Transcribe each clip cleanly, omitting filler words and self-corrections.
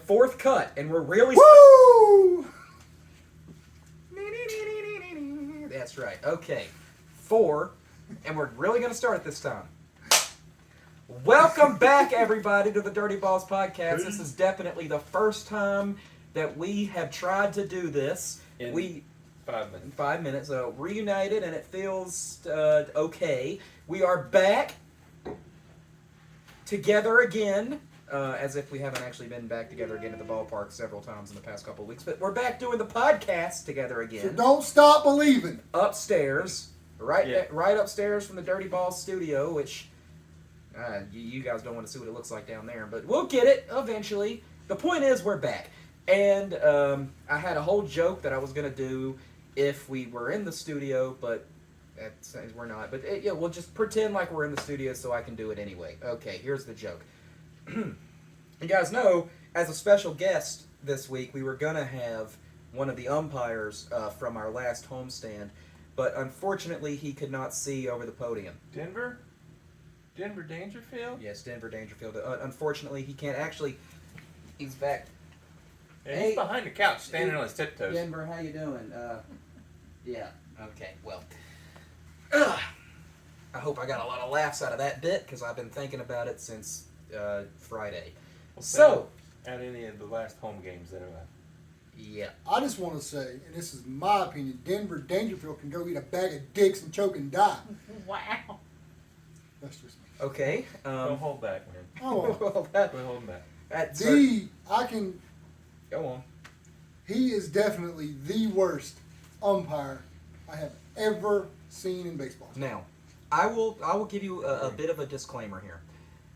fourth cut, and we're really... Woo! That's right. Okay. 4, and we're really going to start it this time. Welcome back, everybody, to the Dirty Balls Podcast. This is definitely the first time that we have tried to do this. In 5 minutes. 5 minutes. So reunited, and it feels okay. We are back together again, as if we haven't actually been back together again at the ballpark several times in the past couple of weeks. But we're back doing the podcast together again. So don't stop believing. Upstairs, right Yeah. upstairs from the Dirty Balls studio, which you guys don't want to see what it looks like down there, but we'll get it eventually. The point is, we're back. And I had a whole joke that I was going to do if we were in the studio, but we're not. But yeah, we'll just pretend like we're in the studio so I can do it anyway. Okay, here's the joke. You guys know, as a special guest this week, we were going to have one of the umpires from our last homestand, but unfortunately he could not see over the podium. Denver Dangerfield? Yes, Denver Dangerfield. Unfortunately, he can't actually... He's back. Yeah, Hey, he's behind the couch, standing on his tiptoes. Denver, how you doing? Yeah. Okay. Well, I hope I got a lot of laughs out of that bit because I've been thinking about it since Friday. So, at any of the last home games that are left. yeah. I just want to say, and this is my opinion, Denver Dangerfield can go eat a bag of dicks and choke and die. Wow. That's just me. Okay. Don't hold back, man. Oh, Well, that, Quit holding back. that's go on. He is definitely the worst umpire I have ever seen in baseball. Now, I will give you a bit of a disclaimer here.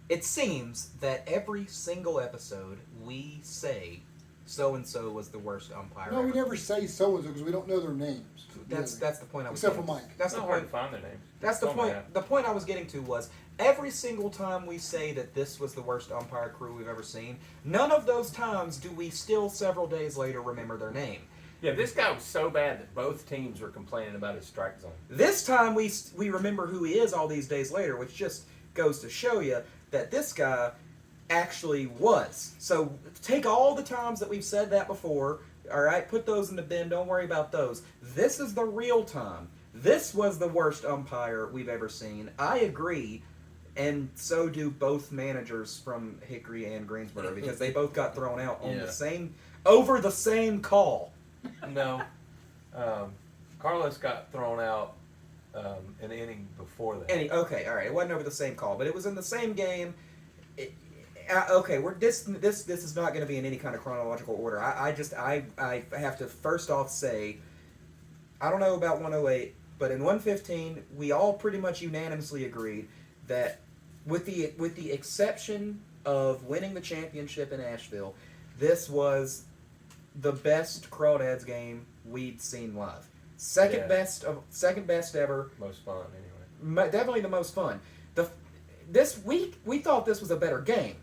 It seems that every single episode we say so-and-so was the worst umpire No, we ever. never say so-and-so because we don't know their names. That's the point I was Except for getting. Mike. That's It's the not hard point. to find their names. That's the Don't point. matter. The point I was getting to was every single time we say that this was the worst umpire crew we've ever seen, none of those times do we still several days later remember their name. Yeah, this guy was so bad that both teams were complaining about his strike zone. This time we remember who he is all these days later, which just goes to show you that this guy actually was. So take all the times that we've said that before, all right, put those in the bin, don't worry about those. This is the real time. This was the worst umpire we've ever seen. I agree, and so do both managers from Hickory and Greensboro because they both got thrown out on over the same call. No. Carlos got thrown out an inning before that. Okay, all right. It wasn't over the same call, but it was in the same game. Okay, this is not going to be in any kind of chronological order. I have to first off say, I don't know about 108, but in 115 we all pretty much unanimously agreed that with the exception of winning the championship in Asheville, this was the best Crawdads game we'd seen live. Second best ever. Most fun, anyway. Definitely the most fun. This week we thought this was a better game.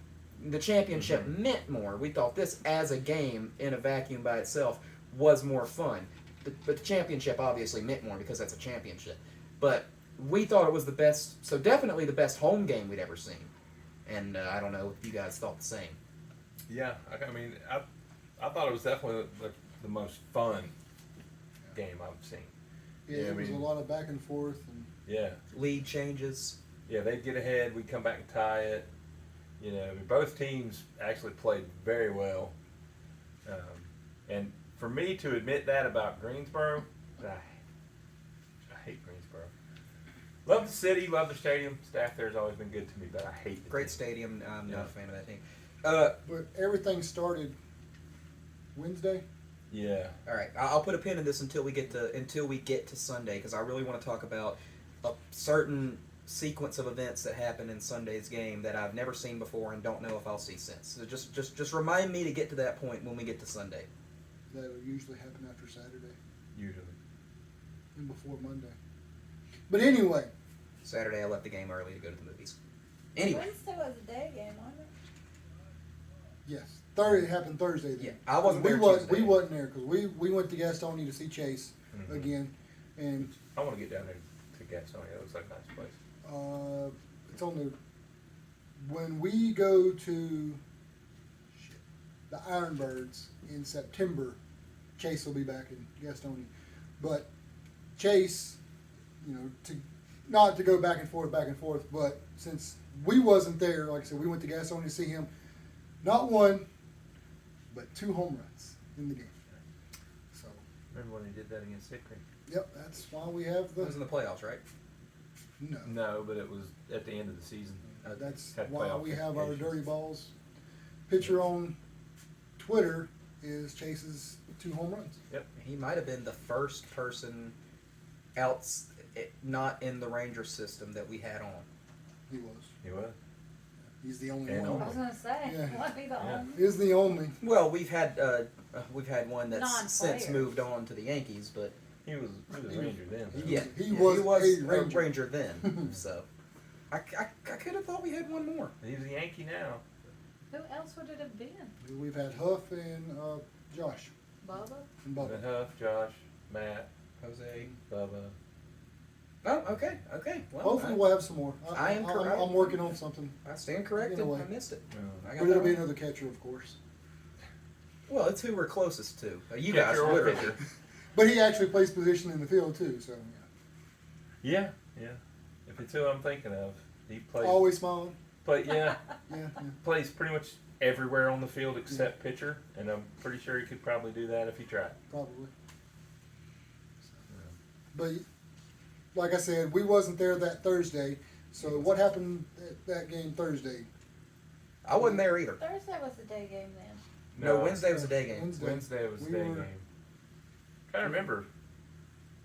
The championship meant more. We thought this as a game in a vacuum by itself was more fun. But the championship obviously meant more because that's a championship. But we thought it was the best, so definitely the best home game we'd ever seen. And I don't know if you guys thought the same. Yeah, I mean, I thought it was definitely the most fun game I've seen. Yeah, it was a lot of back and forth. And Yeah. Lead changes. Yeah, they'd get ahead, we'd come back and tie it. You know, both teams actually played very well. And for me to admit that about Greensboro, I hate Greensboro. Love the city, love the stadium. Staff there has always been good to me, but I hate the Great team. stadium. I'm not a fan of that team. but everything started Wednesday. Yeah. All right, I'll put a pin in this until we get to Sunday because I really want to talk about a certain sequence of events that happened in Sunday's game that I've never seen before and don't know if I'll see since. So just remind me to get to that point when we get to Sunday. That will usually happen after Saturday Usually. and before Monday. But anyway, Saturday I left the game early to go to the movies. Anyway, Wednesday was a day game, wasn't it? yes, it happened Thursday. Then. Yeah, I wasn't We there wasn't Tuesday. there because we went to Gastonia to see Chase again, and I want to get down there to Gastonia. It looks like a nice place. it's on the when we go to the Ironbirds in September. Chase will be back in Gastonia. But Chase, not to go back and forth, but since we wasn't there, like I said, we went to Gastonia to see him. Not one, but 2 home runs in the game. So, Remember when he did that against Hickory? yep, that's why we have It was in the the playoffs, right? no. No, but it was at the end of the season. That's Had why playoff we have our implications. dirty balls. Picture on Twitter is Chase's 2 home runs. He might have been the first person else not in the Ranger system that we had on. He was. He was. He's the only And one. I was gonna say, Yeah. what be the Yeah. only? Is the only. Well, we've had one that's since Non-players. moved on to the Yankees, but He was a Ranger then. He yeah, he yeah, was he was a a Ranger. Ranger then. So I could have thought we had one more. He's a Yankee now. Who else would it have been? We've had Huff and Josh Bubba? and But Bubba. Huff, Josh, Matt, Jose. Bubba. Oh, okay. Well, Hopefully we'll have some more. I am correct. I'm working on something. I stand corrected. Either way. I missed it. I got But it'll that be wrong. another catcher, of course. Well, it's who we're closest to. You Catcher guys, or literally. pitcher. But he actually plays position in the field too, so Yeah. If it's who I'm thinking of, he plays. always smiling. Yeah, Yeah. plays pretty much everywhere on the field except pitcher, and I'm pretty sure he could probably do that if he tried. Probably. But like I said, we wasn't there that Thursday. So what happened at that game Thursday? I wasn't there either. Thursday was the day game then. No, Wednesday was a day game. Wednesday was We day were- game. Trying to remember.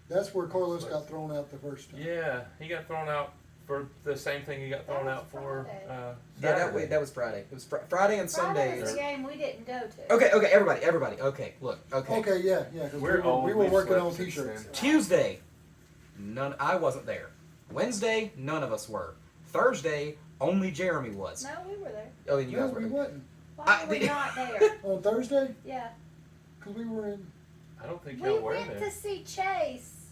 That's where Carlos got thrown out the first time. Yeah, he got thrown out for the same thing he got That thrown was out for. Friday. Yeah, Saturday. that was Friday. It was Friday and Friday Sunday. was is- the game we didn't go to. Okay, everybody. Okay, look. Okay. Okay, yeah. 'Cause We're we old, were we've working slept on since T-shirts. then. Tuesday, I wasn't there. Wednesday, none of us were. Thursday, only Jeremy was. No, we were there. Oh, and you No, guys were we there. wasn't Why were we not there? on Thursday Yeah. because we were in. I don't think We y'all were went there. to see Chase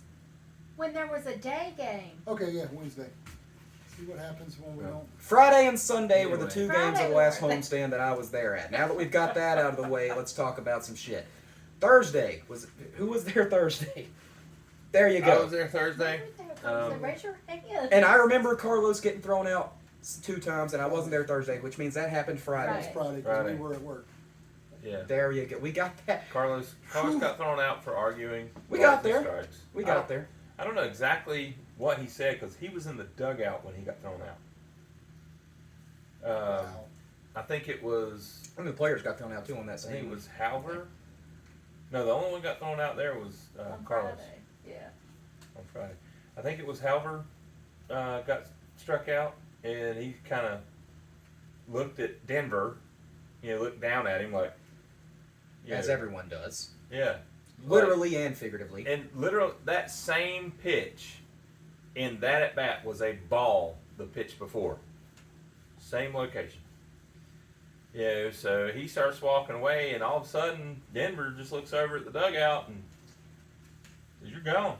when there was a day game. Okay, yeah, Wednesday. See what happens when we Yeah. don't. Friday and Sunday were the Anyway. 2 Friday games of the we last were there. homestand that I was there at. Now that we've got that out of the way, let's talk about some shit. Thursday who was there Thursday? There you I go. was there Thursday. Raise your hand. And I remember Carlos getting thrown out 2 times, and I wasn't there Thursday, which means that happened Friday. Right. It's Friday because Friday. we were at work. Yeah. There you go. We got that. Carlos got thrown out for arguing. We got balls and there. strikes. We I got don't- there. I don't know exactly what he said because he was in the dugout when he got thrown out. Wow. I think it was. One of the players got thrown out too on that I think it same. was Halver. No, the only one got thrown out there was On Carlos Friday. Yeah. on Friday. I think it was Halver got struck out, and he kind of looked at Denver. Looked down at him like. As everyone does. Yeah. Literally and figuratively. And literally, that same pitch in that at bat was a ball the pitch before. Same location. So he starts walking away, and all of a sudden, Denver just looks over at the dugout and says, "You're gone."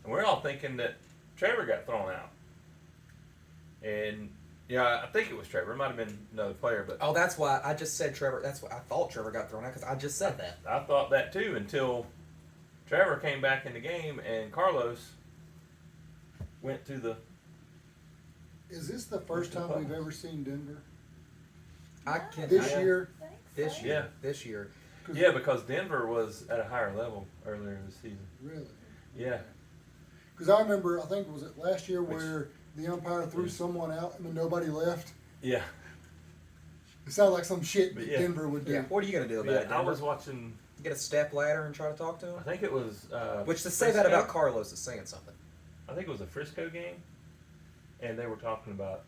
And we're all thinking that Trevor got thrown out. And I think it was Trevor. It might have been another player, but Oh, that's why I just said Trevor. That's why I thought Trevor got thrown out because I just said that. I thought that too until Trevor came back in the game and Carlos went to the. Is this the first time we've ever seen Denver? I can This Yeah. year? Thanks, This Dave. year. Yeah. This year. Yeah, because Denver was at a higher level earlier this season. Really? Yeah. Because I remember, I think, was it last year Which- where the umpire threw someone out and then nobody left? Yeah. It sounded like some shit But that yeah. Denver would do. Yeah. What are you gonna do about it? I Denver? was watching. Get a step ladder and try to talk to I him. think it was. Which to say that Frisco? about Carlos is saying something. I think it was a Frisco game, and they were talking about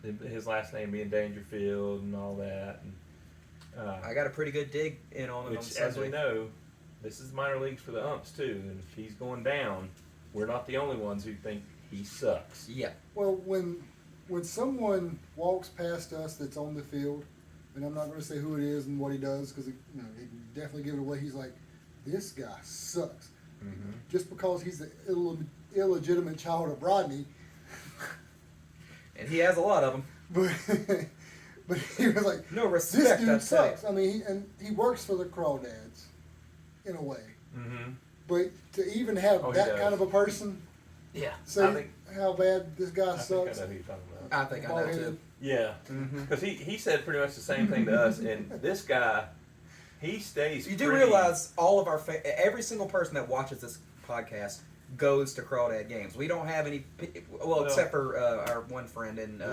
his last name being Dangerfield and all that. And, I got a pretty good dig in on him on which, as we Sunday. know, this is minor leagues for the umps too. And if he's going down, we're not the only ones who think he sucks. Yeah. Well, when someone walks past us that's on the field, and I'm not going to say who it is and what he does because he can definitely give it away. He's like, this guy sucks. Mm-hmm. Just because he's the illegitimate child of Rodney. And he has a lot of them. But But he was like, No this respect, dude I'd say. sucks. I mean, he works for the Crawdads, in a way. Mm-hmm. But to even have Oh, he that does. kind of a person Yeah. say I think- how bad this guy I think sucks. I know who you're talking about. I think I know Bald-headed. too. Yeah, Mm-hmm. because he said pretty much the same thing to us, and this guy, he stays. You do pretty- realize all of our every single person that watches this podcast goes to Crawdad games. We don't have any, well, except for our one friend in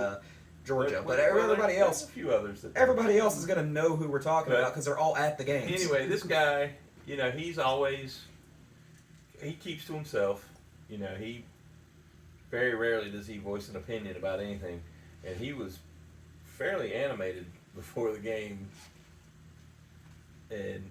Georgia, but everybody there's else, a few others. That everybody else is going to know who we're talking But- about because they're all at the games. Anyway, this guy, you know, he's always he keeps to himself. You know, he very rarely does he voice an opinion about anything, and he was fairly animated before the game, and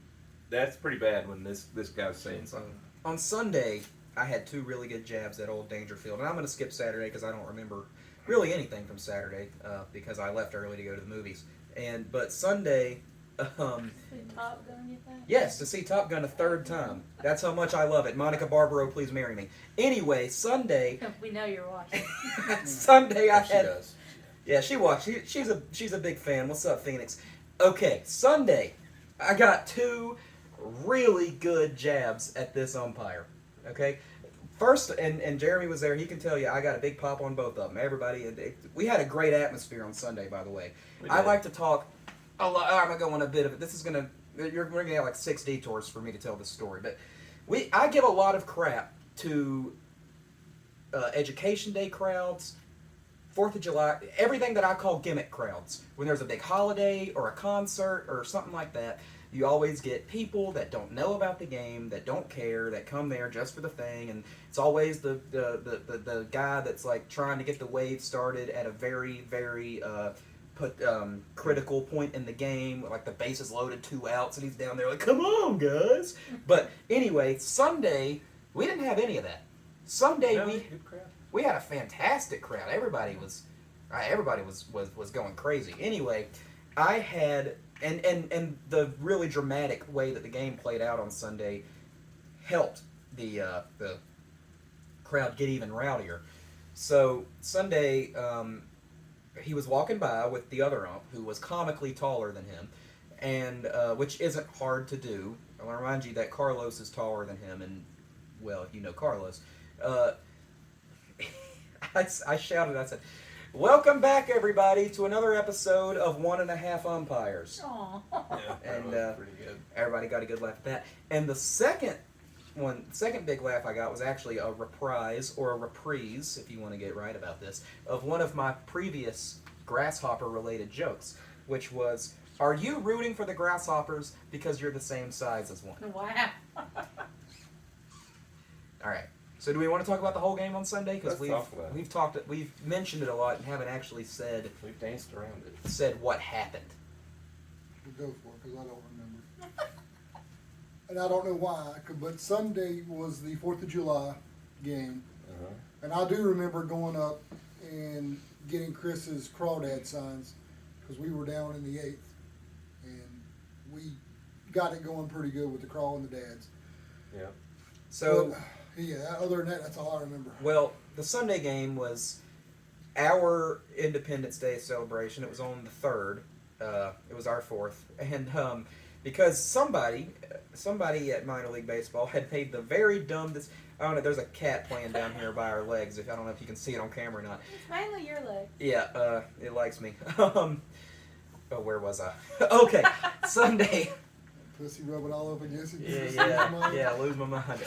that's pretty bad when this guy's saying something. On Sunday, I had 2 really good jabs at Old Dangerfield, and I'm going to skip Saturday because I don't remember really anything from Saturday because I left early to go to the movies. But Sunday, See Top Gun, you think? yes, to see Top Gun a 3rd time. That's how much I love it. Monica Barbaro, please marry me. Anyway, Sunday, We know you're watching. Sunday I She had. does. Yeah, she watched. She's a big fan. What's up, Phoenix? Okay, Sunday, I got 2 really good jabs at this umpire. Okay, first, and Jeremy was there. He can tell you I got a big pop on both of them. Everybody, we had a great atmosphere on Sunday, by the way. We I did. like to talk a lot. I'm gonna go on a bit of it. This is gonna we're gonna have like 6 detours for me to tell this story, but I give a lot of crap to Education Day crowds. 4th of July, everything that I call gimmick crowds. When there's a big holiday or a concert or something like that, you always get people that don't know about the game, that don't care, that come there just for the thing, and it's always the guy that's like trying to get the wave started at a very, very critical point in the game, like the bases loaded, 2 outs, and he's down there like, come on, guys. But anyway, Sunday, we didn't have any of that. Sunday, No, we good crowd. we had a fantastic crowd. Everybody was going crazy. Anyway, I had and the really dramatic way that the game played out on Sunday helped the crowd get even rowdier. So Sunday, he was walking by with the other ump, who was comically taller than him, and which isn't hard to do. I want to remind you that Carlos is taller than him, and well, you know Carlos. I shouted, I said, welcome back, everybody, to another episode of 1.5 Umpires. Aw. Yeah, that And, was pretty good. Everybody got a good laugh at that. And the second big laugh I got was actually a reprise, or a reprise, if you want to get right about this, of one of my previous grasshopper-related jokes, which was, are you rooting for the Grasshoppers because you're the same size as one? Wow. All right. So do we want to talk about the whole game on Sunday? Because Let's talk about it. we've mentioned it a lot and haven't actually said We've danced around it. what happened. We'll go for it because I don't remember. And I don't know why, but Sunday was the 4th of July game. Uh-huh. And I do remember going up and getting Chris's crawdad signs because we were down in the 8th. And we got it going pretty good with the crawl and the dads. Yeah. So. But, yeah, other than that, that's all I remember. Well, the Sunday game was our Independence Day celebration. It was on the 3rd. It was our 4th. And because somebody at minor league baseball had made the very dumb... I don't know, there's a cat playing down here by our legs. I don't know if you can see it on camera or not. It's mainly your leg. Yeah, it likes me. Oh, where was I? Okay, Sunday. Pussy rubbing all up against it. Yeah, lose my mind.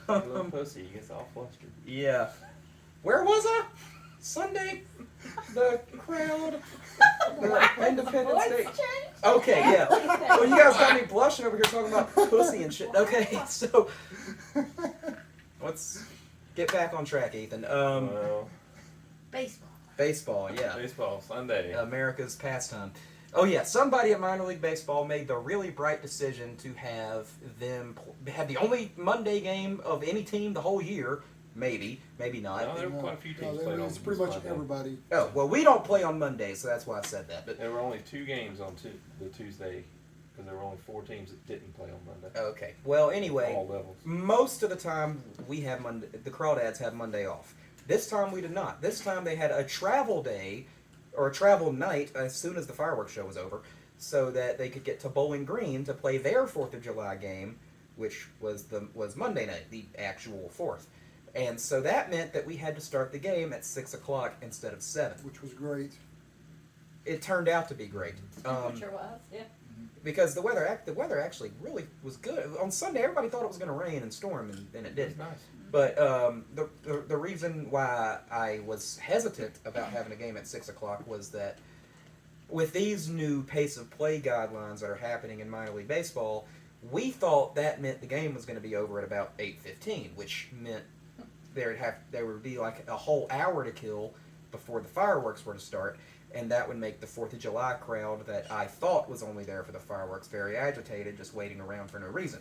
Little pussy, he gets all flustered. Yeah. Where was I? Sunday, the crowd, the Independence Day. Voice change? Okay, yeah. Yeah. Well, you guys got me blushing over here talking about pussy and shit. Okay, so let's get back on track, Ethan. Well, Baseball. Baseball, yeah. baseball Sunday. America's pastime. Oh yeah, somebody at minor league baseball made the really bright decision to have them have the only Monday game of any team the whole year. Maybe not. No, there were quite a few teams played on it's pretty this much Monday. everybody. Oh well, we don't play on Mondays, so that's why I said that. But There were only 2 games on the Tuesday because there were only 4 teams that didn't play on Monday. okay. Well, anyway, All levels. most of the time we have Monday. The Crawdads have Monday off. This time we did not. This time they had a travel day or a travel night as soon as the fireworks show was over, so that they could get to Bowling Green to play their 4th of July game, which was Monday night, the actual 4th. And so that meant that we had to start the game at 6 o'clock instead of 7. Which was great. It turned out to be great. Sure was, yeah. Because the weather actually really was good. On Sunday, everybody thought it was going to rain and storm, and it didn't. Nice. But the reason why I was hesitant about having a game at 6 o'clock was that with these new pace of play guidelines that are happening in minor league baseball, we thought that meant the game was going to be over at about 8:15, which meant there would be like a whole hour to kill before the fireworks were to start, and that would make the 4th of July crowd that I thought was only there for the fireworks very agitated, just waiting around for no reason.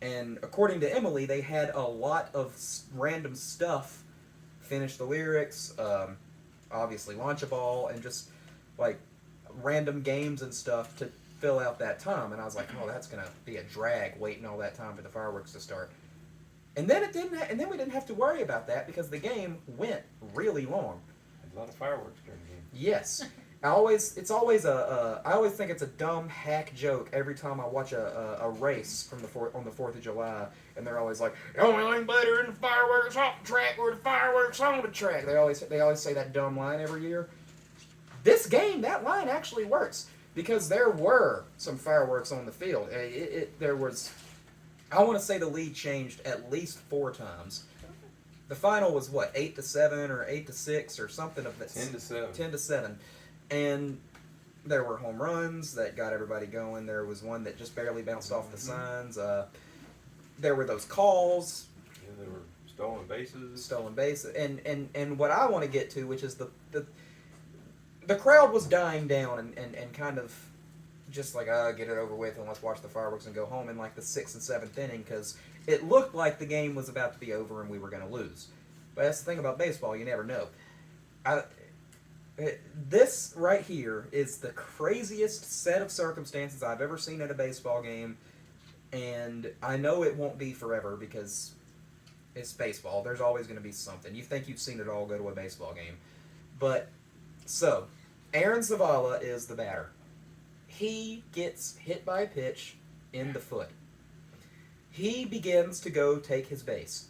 And according to Emily, they had a lot of random stuff, finish the lyrics, obviously launch a ball, and just like random games and stuff to fill out that time. And I was like, oh, that's gonna be a drag waiting all that time for the fireworks to start. And then it didn't. And then we didn't have to worry about that because the game went really long. There's a lot of fireworks during the game. Yes. I always think it's a dumb hack joke every time I watch a race on the 4th of July, and they're always like, the only thing better than the fireworks off the track or the fireworks on the track. They always say that dumb line every year. This game, that line actually works because there were some fireworks on the field. There was, I want to say the lead changed at least 4 times. The final was what, 8-7 or 8-6 or something of that. 10-7. 10-7. And there were home runs that got everybody going. There was one that just barely bounced off the signs. There were those calls. Yeah, there were stolen bases. And what I want to get to, which is the crowd was dying down and kind of just like, get it over with and let's watch the fireworks and go home in like the 6th and 7th inning, because it looked like the game was about to be over and we were going to lose. But that's the thing about baseball, you never know. This right here is the craziest set of circumstances I've ever seen at a baseball game, and I know it won't be forever because it's baseball. There's always going to be something. You think you've seen it all, go to a baseball game. But, so, Aaron Zavala is the batter. He gets hit by a pitch in the foot. He begins to go take his base.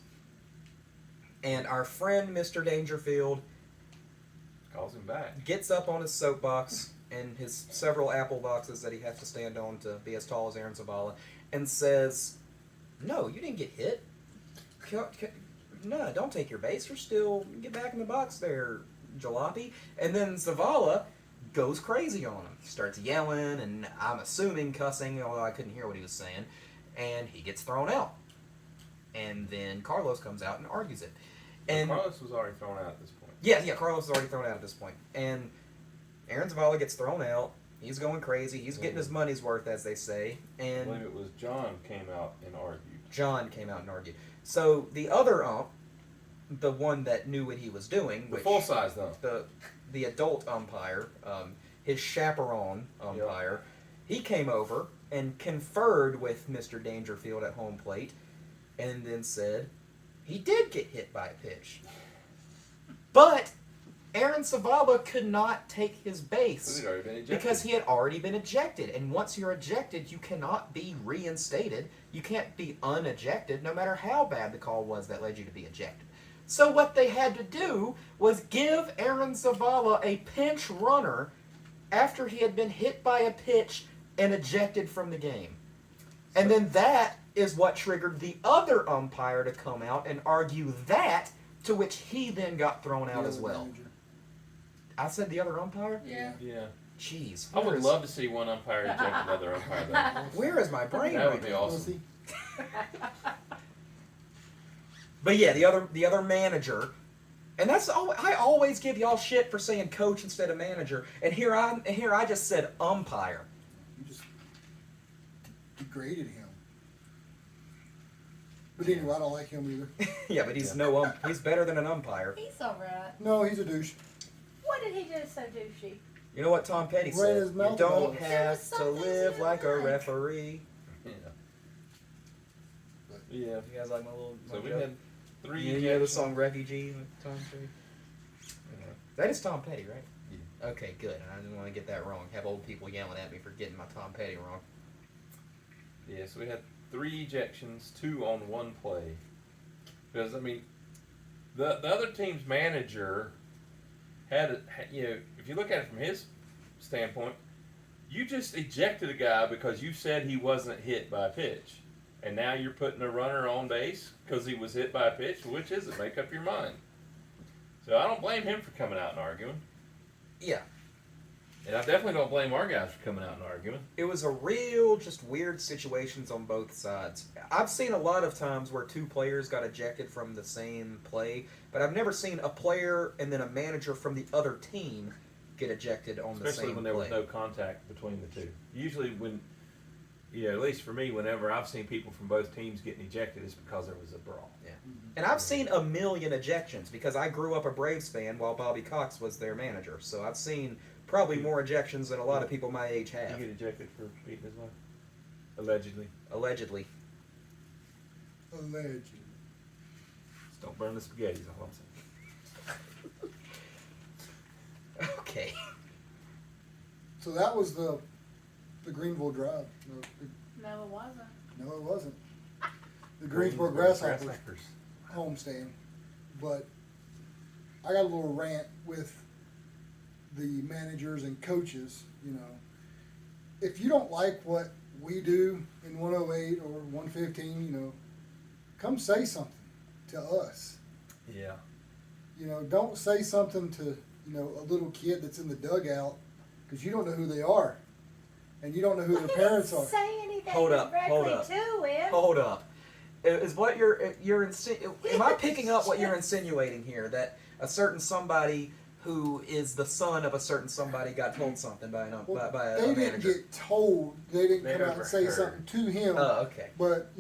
And our friend Mr. Dangerfield Calls him back. gets up on his soapbox and his several apple boxes that he has to stand on to be as tall as Aaron Zavala, and says, "No, you didn't get hit. No, don't take your base. You're still, get back in the box there, Jalopy." And then Zavala goes crazy on him. He starts yelling, and I'm assuming cussing, although I couldn't hear what he was saying, and he gets thrown out. And then Carlos comes out and argues it. And Carlos was already thrown out at this point. Yeah, Carlos is already thrown out at this point. And Aaron Zavala gets thrown out. He's going crazy. He's getting his money's worth, as they say. I And believe it was John came out and argued. John came out and argued. So the other ump, the one that knew what he was doing, The which full size though. the adult umpire, his chaperone umpire, he came over and conferred with Mr. Dangerfield at home plate, and then said he did get hit by a pitch. But Aaron Zavala could not take his base He'd already been ejected. because he had already been ejected. And once you're ejected, you cannot be reinstated. You can't be unejected, no matter how bad the call was that led you to be ejected. So what they had to do was give Aaron Zavala a pinch runner after he had been hit by a pitch and ejected from the game. And then that is what triggered the other umpire to come out and argue that, to which he then got thrown out The as other well. manager. I said the other umpire? Yeah. Yeah. Jeez. I would love to see one umpire eject another umpire though. Where is my brain That right would be now? awesome. But yeah, the other manager, and that's all. I always give y'all shit for saying coach instead of manager, and here I just said umpire. You just degraded him. But anyway, I don't like him either. Yeah, but he's he's better than an umpire. He's alright. No, he's a douche. What did he do so douchey? You know what Tom Petty Ran said? his You mouth don't about it. There was have to some things live he like a didn't like. referee. Yeah. You guys like my little? So we joke? had 3 You know the ejections. song "Refugee" with Tom Petty? That is Tom Petty, right? Yeah. Okay, good. I didn't want to get that wrong. Have old people yelling at me for getting my Tom Petty wrong. Yeah, so we had 3 ejections, 2 on 1 play. Because I mean, the other team's manager if you look at it from his standpoint, you just ejected a guy because you said he wasn't hit by a pitch, and now you're putting a runner on base because he was hit by a pitch. Which is it? Make up your mind. So I don't blame him for coming out and arguing. Yeah. And I definitely don't blame our guys for coming out and arguing. It was a real, just weird situations on both sides. I've seen a lot of times where 2 players got ejected from the same play, but I've never seen a player and then a manager from the other team get ejected on the Especially same when there was play. no contact between the 2. Usually when, at least for me, whenever I've seen people from both teams getting ejected, it's because there was a brawl. Yeah. And I've seen a million ejections because I grew up a Braves fan while Bobby Cox was their manager. So I've seen probably more ejections than a lot of people my age You have. get ejected for beating his wife? Allegedly. Allegedly. Allegedly. Just don't burn the spaghetti, is all I'm saying. Okay. So that was the Greenville Drive. No, it wasn't. No, it wasn't. The Greensboro Grasshoppers homestand. But I got a little rant with the managers and coaches, If you don't like what we do in 108 or 115, come say something to us. Yeah. Don't say something to, a little kid that's in the dugout because you don't know who they are. And you don't know who Well, their he parents didn't are. say anything Hold up, directly hold up. to him. Hold up. Is what am I picking up what you're insinuating here? That a certain somebody who is the son of a certain somebody got told something by Well, by a they didn't manager? get told. They didn't They come out and say overheard. something to him. Oh, okay. But,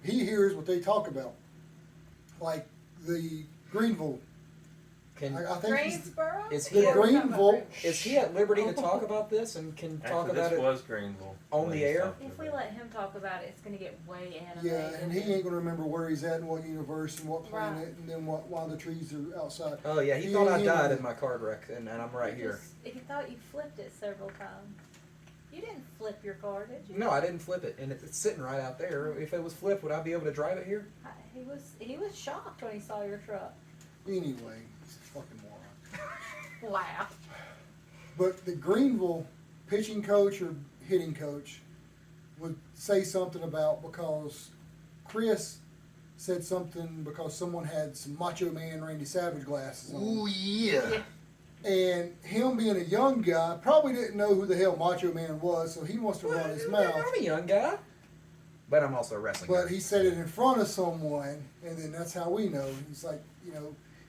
he hears what they talk about. Like the Greenville. Can I think he's, Greensboro? is he the at, Greenville. is he at liberty to talk about this and can talk Actually, about this it? was Greenville. on when the he air? talked If about we it. let him talk about it, it's going to get way animated. Yeah, and he ain't going to remember where he's at and what universe and what planet Right. and then why the trees are outside. Oh yeah, he He thought I ain't died even- in my car wreck, and I'm right He here. He thought you flipped it several times. You didn't flip your car, did you? No, I didn't flip it, and it's sitting right out there. If it was flipped, would I be able to drive it here? He was shocked when he saw your truck. Anyway, he's a fucking moron. Wow. But the Greenville pitching coach or hitting coach would say something about because Chris said something because someone had some Macho Man Randy Savage glasses on. yeah. And him being a young guy probably didn't know who the hell Macho Man was, so he wants to run his mouth. I'm a young guy, but I'm also a wrestling But guy. he said it in front of someone, and then that's how we know. He's like,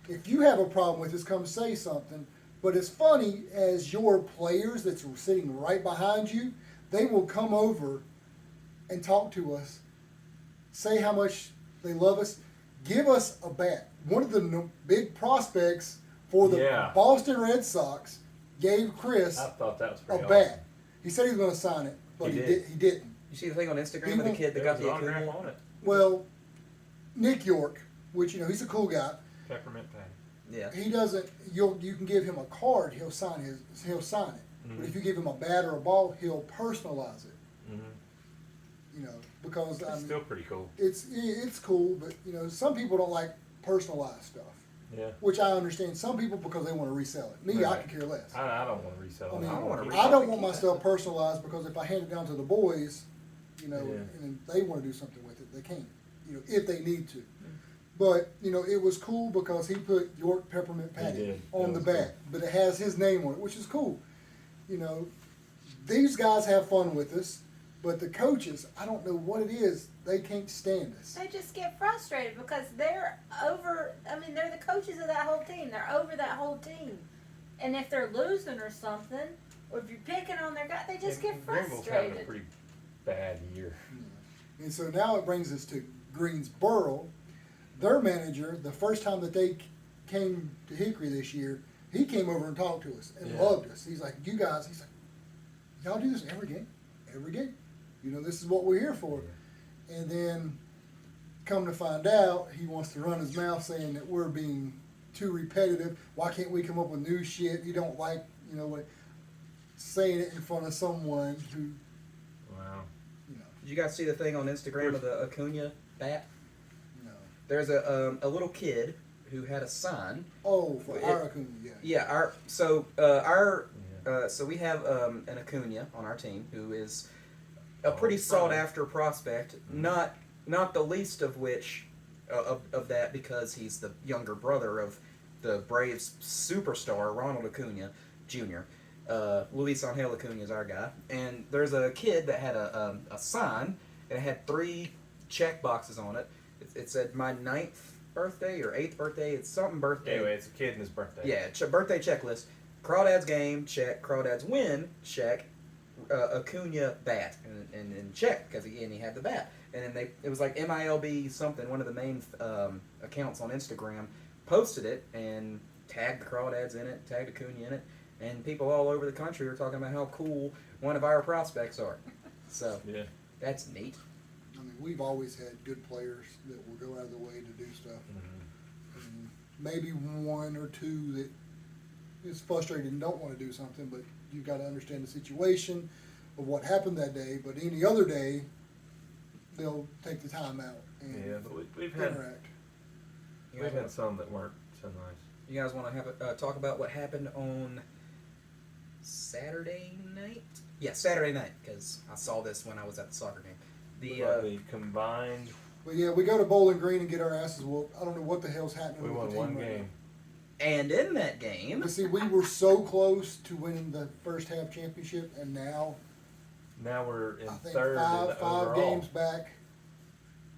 if you have a problem with this, come say something. But as funny as your players that's sitting right behind you, they will come over and talk to us, say how much they love us, give us a bat. One of the big prospects for the Yeah. Boston Red Sox gave Chris I thought that was a pretty bat. awesome. He said he was going to sign it, but He he did. didn't. You see the thing on Instagram He of the won't- kid that There got was the an autograph Acuna? on it. Well, Nick York, which he's a cool guy. Peppermint patty. Yeah. He doesn't. You can give him a card. He'll sign it. Mhm. But if you give him a bat or a ball, he'll personalize it. Mm-hmm. Because It's still pretty cool. it's cool, but some people don't like personalized stuff, Yeah. which I understand. Some people because they want to resell it. Me, I Right. could care less. I don't want to resell it. I mean, I don't wanna keep resell I it. don't want my stuff personalized because if I hand it down to the boys, Yeah. and they want to do something with it, they can, if they need to. But, it was cool because he put York Peppermint He Patty did. on That the was bat, but it has his name on it, which is cool. These guys have fun with us, but the coaches, I don't know what it is, they can't stand us. They just get frustrated because they're they're the coaches of that whole team. They're over that whole team. And if they're losing or something, or if you're picking on their guy, they just get Greenville's having a frustrated. pretty bad year. And so now it brings us to Greensboro. Their manager, the first time that they came to Hickory this year, he came over and talked to us and Yeah. loved us. He's like, you guys, y'all do this every game. Every game. This is what we're here for. And then, come to find out, he wants to run his mouth saying that we're being too repetitive. Why can't we come up with new shit? He don't like, you know what, saying it in front of someone who, Wow. you know, Did you guys see the thing on Instagram of the Acuna bat? no. There's a little kid who had a sign. Oh, for It- our Acuna, yeah. Yeah, so we have an Acuna on our team who is a pretty Oh, sought fine. after prospect. Not the least of which of that because he's the younger brother of the Braves superstar Ronald Acuna Jr. Luis Angel Acuna is our guy, and there's a kid that had a sign and it had 3 check boxes on it. It said my 9th birthday or 8th birthday. It's something birthday. Anyway, it's a kid and his birthday. Yeah, birthday checklist. Crawdads game, check. Crawdads win, check. Acuna bat, and check, because he had the bat. And then it was like MiLB something, one of the main accounts on Instagram, posted it and tagged the Crawdads in it, tagged Acuna in it, and people all over the country are talking about how cool one of our prospects are. So, Yeah. that's neat. I mean, we've always had good players that will go out of the way to do stuff. Mhm. And maybe 1 or 2 that is frustrated and don't want to do something, but you've got to understand the situation of what happened that day. But any other day, they'll take the time out and Yeah, but we've had interact. You we've guys, had some that weren't so nice. you guys want to have talk about what happened on Saturday night? Yeah, Saturday night, because I saw this when I was at the soccer game. The combined, But yeah, we go to Bowling Green and get our asses whooped. I don't know what the hell's happening we with won the team one right now. game. And in that game, But see, we were so close to winning the first half championship, and now Now we're in I think third in the five overall. games back.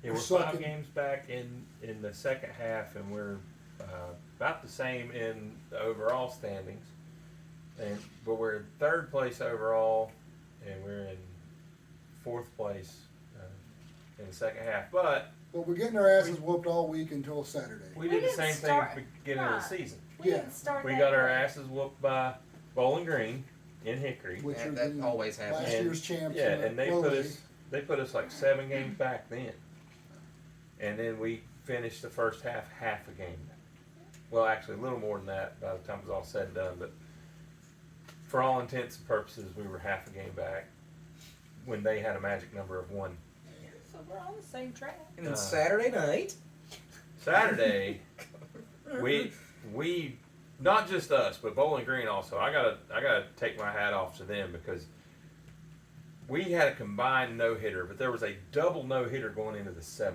Yeah, we're we're 5 sucking. games back in the second half, and we're about the same in the overall standings. But we're in 3rd place overall, and we're in 4th place in the second half. But But we're getting our asses whooped all week until Saturday. we did the didn't same thing start- at the beginning of the right. season. We Yeah. didn't start We that got our great. asses whooped by Bowling Green in Hickory. Which And are that the always happens. last And- year's champs. Yeah, in the and they Pro put League. us like 7 games back then. And then we finished the first half a game. Well, actually, a little more than that by the time it was all said and done. But for all intents and purposes, we were half a game back when they had a magic number of 1. So we're on the same track. and then Saturday night, Saturday, we not just us, but Bowling Green also. I gotta take my hat off to them because we had a combined no hitter, but there was a double no hitter going into the 7th.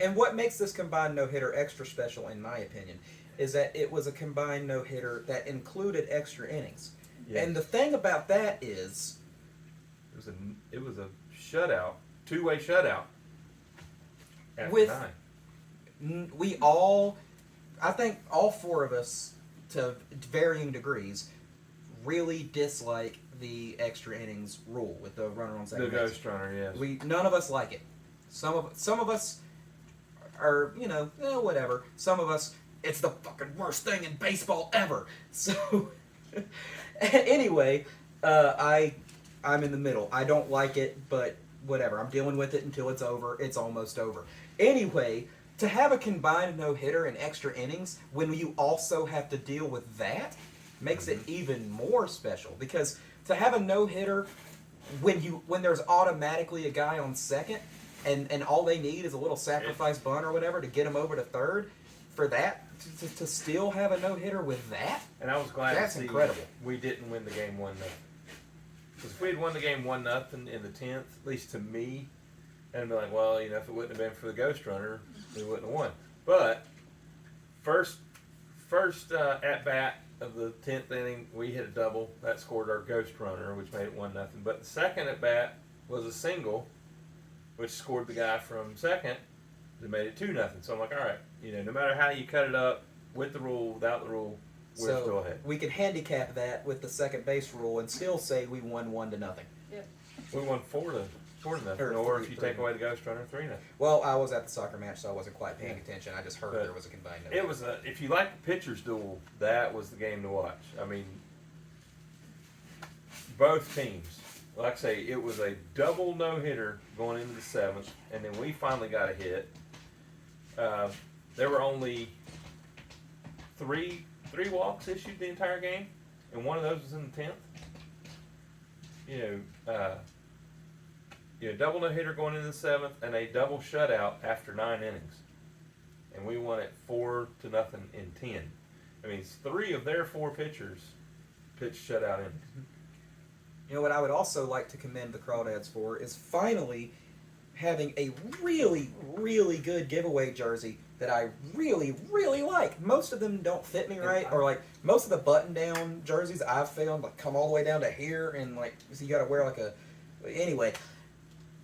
and what makes this combined no hitter extra special, in my opinion, is that it was a combined no hitter that included extra innings. Yeah. And the thing about that is, It was a shutout, 2-way shutout. After With- 9. I think all 4 of us, to varying degrees, really dislike the extra innings rule with the runner on second The base. ghost runner, yes. None of us like it. Some of us are, whatever. Some of us, it's the fucking worst thing in baseball ever. So anyway, I'm in the middle. I don't like it, but whatever. I'm dealing with it until it's over. It's almost over. Anyway, to have a combined no-hitter and extra innings when you also have to deal with that makes it even more special, because to have a no-hitter when there's automatically a guy on second and all they need is a little sacrifice bunt or whatever to get him over to third, for that to still have a no-hitter with that, And I was glad That's to see incredible. we didn't win the game 1-0. Because if we had won the game 1-0 in the 10th, at least to me, and I'd be like, well, if it wouldn't have been for the ghost runner, we wouldn't have won. But first at bat of the 10th inning, we hit a double. That scored our ghost runner, which made it 1-0. But the second at bat was a single, which scored the guy from second, that made it 2-0. So I'm like, all right, no matter how you cut it up, with the rule, without the rule, we're so still ahead. we could handicap that with the second base rule and still say we won 1-0. We won 4-0, Or or if three- you take three. away the ghost runner, 3-0. Well, I was at the soccer match, so I wasn't quite paying Yeah. attention. I just heard But there was a combined no-hitter. It was if you like the pitcher's duel, that was the game to watch. I mean, both teams. Like I say, it was a double no-hitter going into the 7th, and then we finally got a hit. There were only three walks issued the entire game, and one of those was in the 10th. Double no hitter going into the 7th, and a double shutout after 9 innings, and we won it 4-0 in 10. I mean, 3 of their 4 pitchers pitched shutout innings. You know what I would also like to commend the Crawdads for is finally having a really, really good giveaway jersey that I really, really like. Most of them don't fit me right, or like most of the button-down jerseys I've found like come all the way down to here, and like so you got to wear like a. Anyway.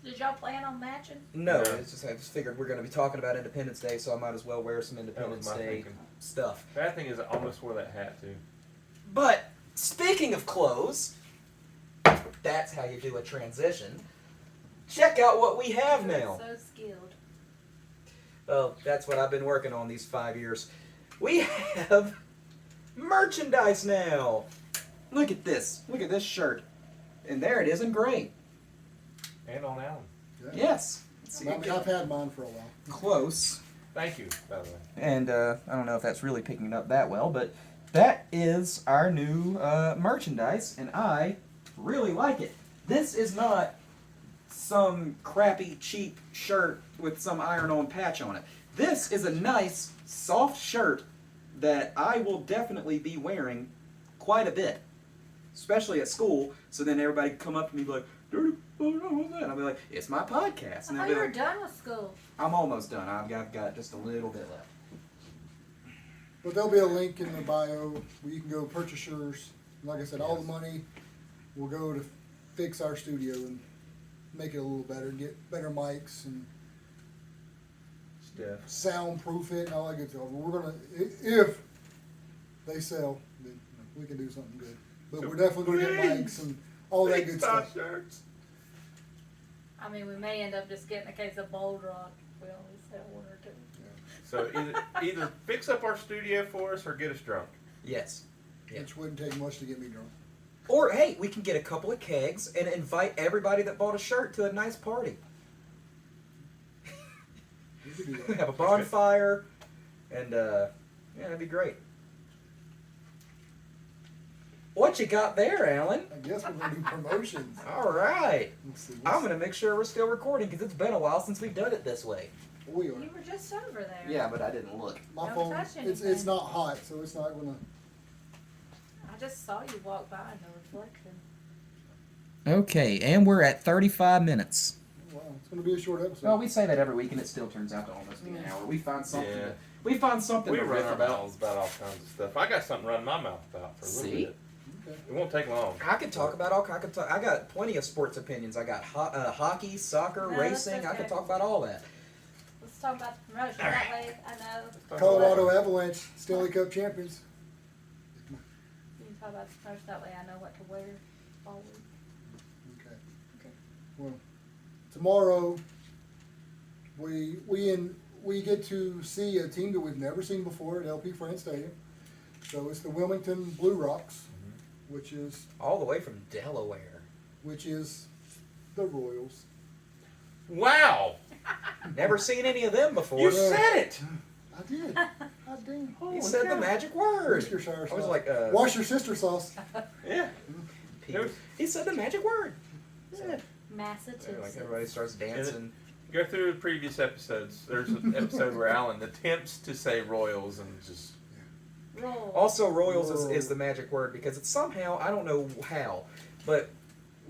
Did y'all plan on matching? No, No. it's just I just figured we're going to be talking about Independence Day, so I might as well wear some Independence my Day thinking. stuff. Bad thing is I almost wore that hat too. But speaking of clothes, that's how you do a transition. Check out what we have now. So skilled. Well, that's what I've been working on these 5 years. We have merchandise now. Look at this. Look at this shirt. And there it is in gray. And on Allen. Yes. Let's see. I've had mine for a while. Close. Thank you, by the way. And I don't know if that's really picking it up that well, but that is our new merchandise, and I really like it. This is not some crappy, cheap shirt with some iron-on patch on it. This is a nice, soft shirt that I will definitely be wearing quite a bit, especially at school, so then everybody can come up to me like, "Dirty, what's that?" And I'll be like, "It's my podcast." And I they'll thought be you were like, done with school. "I'm almost done. I've got just a little bit left." But there'll be a link in the bio where you can go purchase yours. Like I said, all the money will go to fix our studio and make it a little better, get better mics and Steph. soundproof it and all that good stuff. We're gonna, if they sell, then we can do something good. But So we're definitely gonna get mics and all that good stuff. Shirts. I mean, we may end up just getting a case of Bold Rock if we only sell 1 or 2. So either fix up our studio for us or get us drunk. Yes. Yeah. Which wouldn't take much to get me drunk. Or, hey, we can get a couple of kegs and invite everybody that bought a shirt to a nice party. We could do that. Have a bonfire, and, yeah, that'd be great. What you got there, Alan? I guess we're gonna do promotions. All right. Let's see. I'm going to make sure we're still recording because it's been a while since we've done it this way. We are. You were just over there. Yeah, but I didn't look. My Don't phone, touch it's anything. not hot, so it's not gonna. I just saw you walk by in the reflection. Okay, and we're at 35 minutes. Wow, it's gonna be a short episode. Well, we say that every week, and it still turns out to almost be an hour. We find something. Yeah. We find something We to run riff our about. mouths about all kinds of stuff. I got something running my mouth about for a little See? bit. Okay. It won't take long. I could talk about all. I got plenty of sports opinions. I got hockey, soccer, No, that's racing. I okay. could talk about all that. Let's talk about the promotion. That way I know. Colorado Avalanche, Stanley Cup champions. You can talk about the promotion. That way I know what to wear all week. Okay. Okay. Well, tomorrow we get to see a team that we've never seen before at LP France Stadium. So it's the Wilmington Blue Rocks, which is All the way from Delaware. the Royals. Wow! Never seen any of them before. You said it! I did. I did. He said the magic word. Worcestershire I was sauce. like, Wash your sister sauce. Yeah. Peter. He said the magic word. Yeah. Massachusetts. Like everybody starts dancing. Go through the previous episodes. There's an episode where Alan attempts to say Royals and just. Roll. Also, Royals is the magic word because it's somehow, I don't know how, but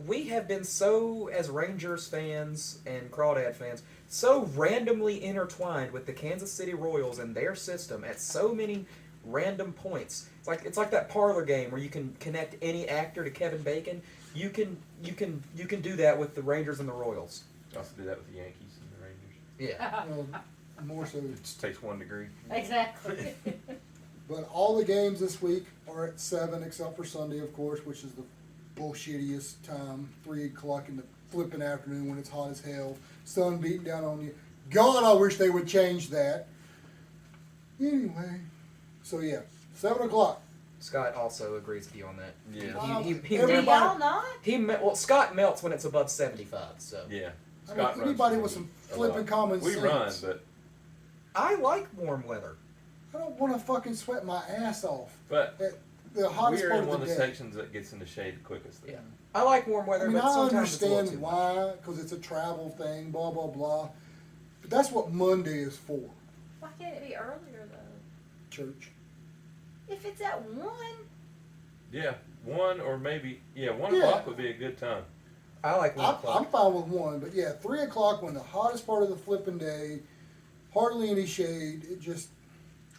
we have been so, as Rangers fans and Crawdad fans, so randomly intertwined with the Kansas City Royals and their system at so many random points. It's like that parlor game where you can connect any actor to Kevin Bacon. You can do that with the Rangers and the Royals. You also do that with the Yankees and the Rangers. Yeah. Well, more so. It just takes 1 degree. Exactly. But all the games this week are at 7, except for Sunday, of course, which is the bullshittiest time, 3 o'clock in the flipping afternoon when it's hot as hell, sun beating down on you. God, I wish they would change that. Anyway, so yeah, 7 o'clock. Scott also agrees with you on that. Yeah. He Do Everybody- y'all not? well, Scott melts when it's above 75. So Yeah. I mean, Scott runs anybody for with me some a flipping lot. common We sense. run, but I like warm weather. I don't want to fucking sweat my ass off. but At the hottest We're part in of one the of the day. sections that gets in the shade the quickest. Yeah. I like warm weather, I mean, but I sometimes it's a little understand too much. why, because it's a travel thing, blah, blah, blah. But that's what Monday is for, Why can't it be earlier though? church. If it's at 1, Yeah, 1 or maybe 1 Yeah. o'clock would be a good time. I like 1 I'm o'clock. fine with 1, but yeah, 3 o'clock when the hottest part of the flipping day, hardly any shade, it just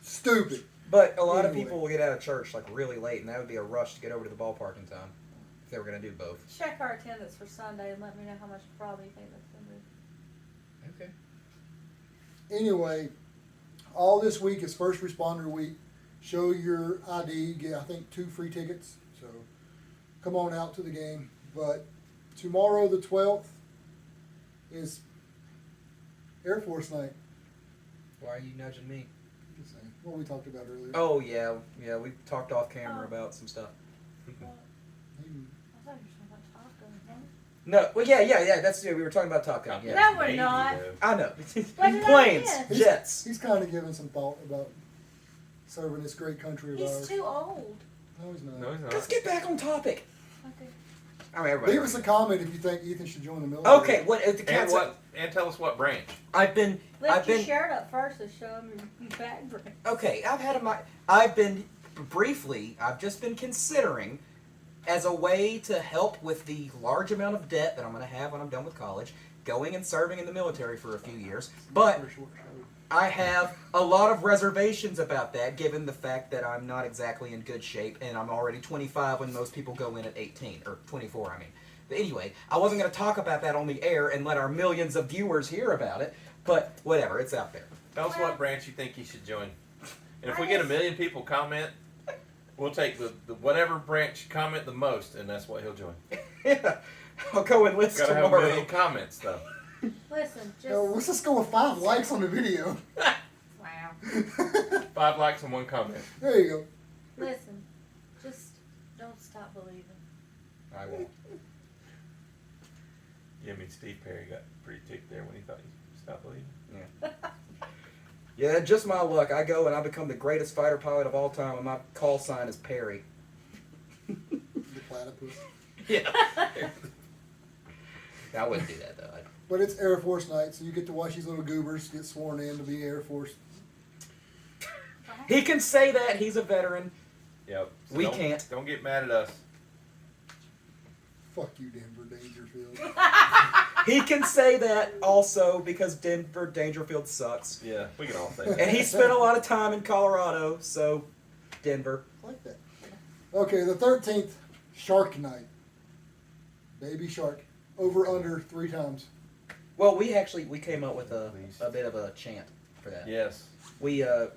stupid. But a lot of Anyway. people will get out of church like really late, and that would be a rush to get over to the ballpark in time if they were going to do both. check our attendance for Sunday and let me know how much probably you think that's gonna be. Okay. Anyway, all this week is First Responder Week. Show your ID, get I think 2 free tickets. So come on out to the game. But tomorrow the 12th is Air Force Night. Why are you nudging me? Just saying. What we talked about earlier. Oh, yeah. Yeah, we talked off camera Oh. about some stuff. Hmm. I thought you were talking about Top Gun. No, well, yeah. That's we were talking about Top Gun. Top Yeah, No, we're Navy, not. though. I know. What did I Planes, miss? jets. He's kind of giving some thought about serving this great country of He's ours. too old. No, he's not. No, he's not. Let's get back on topic. Okay. I mean, everybody. Leave us a comment if you think Ethan should join the military. Okay, what the And cat's and tell us what branch. I've been Lift your shirt up first and show him your back brace. okay. I've just been considering as a way to help with the large amount of debt that I'm going to have when I'm done with college, going and serving in the military for a few years. But For a short show. I have a lot of reservations about that, given the fact that I'm not exactly in good shape, and I'm already 25 when most people go in at 18, or 24, I mean. But anyway, I wasn't going to talk about that on the air and let our millions of viewers hear about it, but whatever, it's out there. Tell us what branch you think you should join. And if we get 1 million people comment, we'll take the whatever branch comment the most, and that's what he'll join. Yeah, I'll go enlist Gotta have 1 tomorrow. million comments though. Listen, just No, let's just go with 5 likes on the video. wow. 5 likes and 1 comment. There you go. Listen, just don't stop believing. I won't. Yeah, I mean Steve Perry got pretty ticked there when he thought you stopped believing. Yeah, just my luck. I go and I become the greatest fighter pilot of all time, and my call sign is Perry. The platypus. Yeah. I wouldn't do that, though. But it's Air Force Night, so you get to watch these little goobers get sworn in to be Air Force. He can say that. He's a veteran. Yep. So We don't- can't. Don't get mad at us. Fuck you, Denver Dangerfield. He can say that also because Denver Dangerfield sucks. Yeah, we can all say that. And he spent a lot of time in Colorado, so Denver. I like that. Okay, the 13th, Shark Night. Baby shark. Over under 3 times. Well, we came up with a bit of a chant for that. Yes. We'll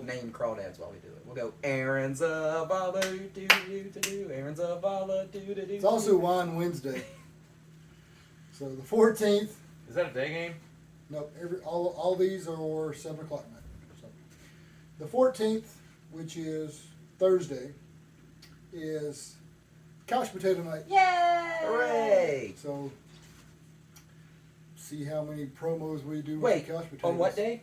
name crawdads while we do it. We'll go, Aaron's a baller, do-do-do-do, Aaron's a baller, do-do-do-do. It's also Wine Wednesday. So the 14th, Is that a day game? nope, all these are 7 o'clock night. So the 14th, which is Thursday, is couch potato night. Yay! Hooray! So see how many promos we do Wait, with the couch potatoes. on what day?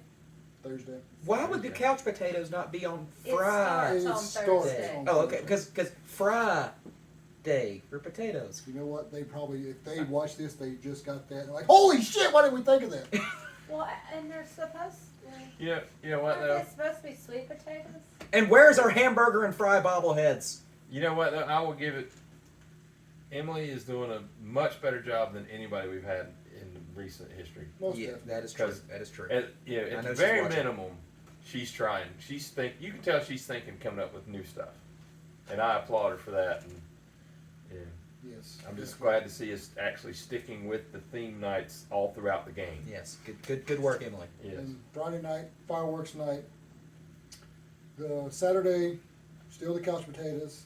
Thursday. Why would the couch potatoes not be on It Friday? starts on It starts Thursday. on Oh, okay, Thursday. because Friday for potatoes. You know what? They probably, if they watch this, they just got that. They're like, holy shit! Why didn't we think of that? Well, and they're supposed to. Yeah. You know what Aren't though? they supposed to be sweet potatoes? And where's our hamburger and fry bobbleheads? You know what though? I will give it. Emily is doing a much better job than anybody we've had in recent history. Most Yeah, definitely. that is true. Because- That is true. At, I at know the she's very watching. minimum, she's trying. You can tell she's thinking, coming up with new stuff, and I applaud her for that. And yeah, Yes. I'm just glad to see us actually sticking with the theme nights all throughout the game. Yes, good work, Emily. Yes. And Friday night, fireworks night. The Saturday, still the couch potatoes.